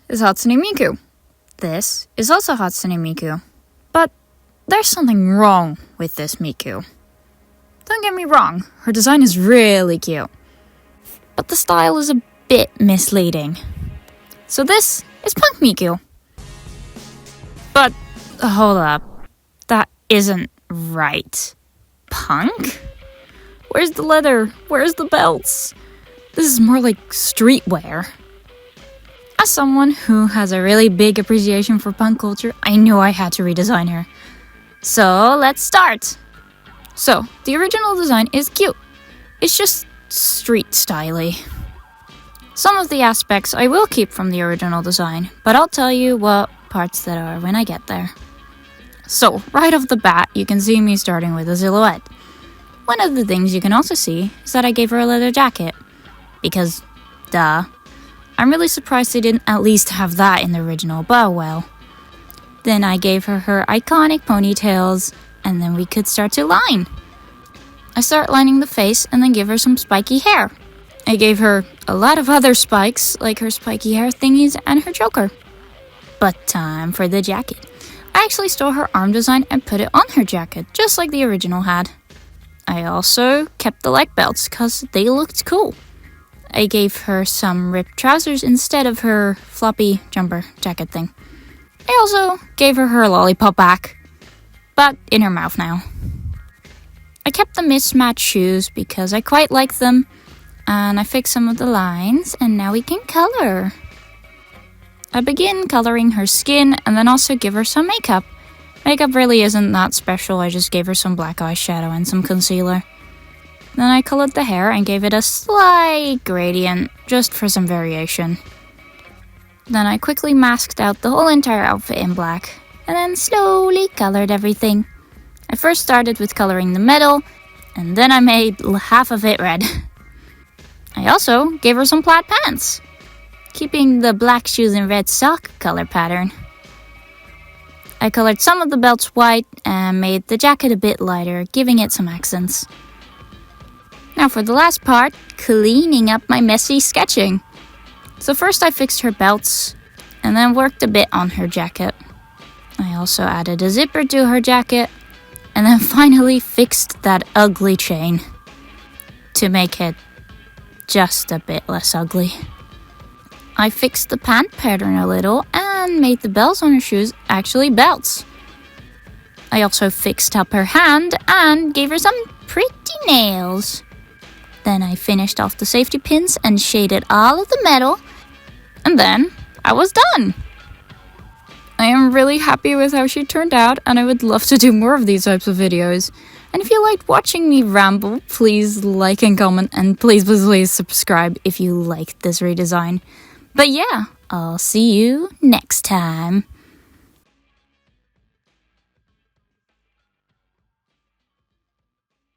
is Hatsune Miku. This is also Hatsune Miku. But there's something wrong with this Miku. Don't get me wrong, her design is really cute. But the style is a bit misleading. So this is Punk Miku. But hold up, that isn't right. Punk? Where's the leather? Where's the belts? This is more like streetwear. As someone who has a really big appreciation for punk culture, I knew I had to redesign her. So let's start! So, the original design is cute. It's just street styly. Some of the aspects I will keep from the original design, but I'll tell you what parts that are when I get there. So, right off the bat, you can see me starting with a silhouette. One of the things you can also see is that I gave her a leather jacket. Because, duh. I'm really surprised they didn't at least have that in the original, but well. Then I gave her iconic ponytails, and then we could start to line. I start lining the face and then give her some spiky hair. I gave her a lot of other spikes, like her spiky hair thingies and her choker. But time for the jacket. I actually stole her arm design and put it on her jacket, just like the original had. I also kept the leg belts, cause they looked cool. I gave her some ripped trousers instead of her floppy jumper jacket thing. I also gave her lollipop back, but in her mouth now. I kept the mismatched shoes because I quite like them, and I fixed some of the lines, and now we can color. I begin coloring her skin and then also give her some makeup. Makeup really isn't that special, I just gave her some black eyeshadow and some concealer. Then I colored the hair and gave it a slight gradient, just for some variation. Then I quickly masked out the whole entire outfit in black, and then slowly colored everything. I first started with coloring the middle, and then I made half of it red. I also gave her some plaid pants, keeping the black shoes and red sock color pattern. I colored some of the belts white and made the jacket a bit lighter, giving it some accents. Now for the last part, cleaning up my messy sketching. So first I fixed her belts, and then worked a bit on her jacket. I also added a zipper to her jacket, and then finally fixed that ugly chain to make it just a bit less ugly. I fixed the pant pattern a little and made the bells on her shoes actually belts. I also fixed up her hand and gave her some pretty nails. Then I finished off the safety pins and shaded all of the metal, and then I was done. I am really happy with how she turned out, and I would love to do more of these types of videos. And if you liked watching me ramble, please like and comment, and please subscribe if you liked this redesign. But yeah, I'll see you next time.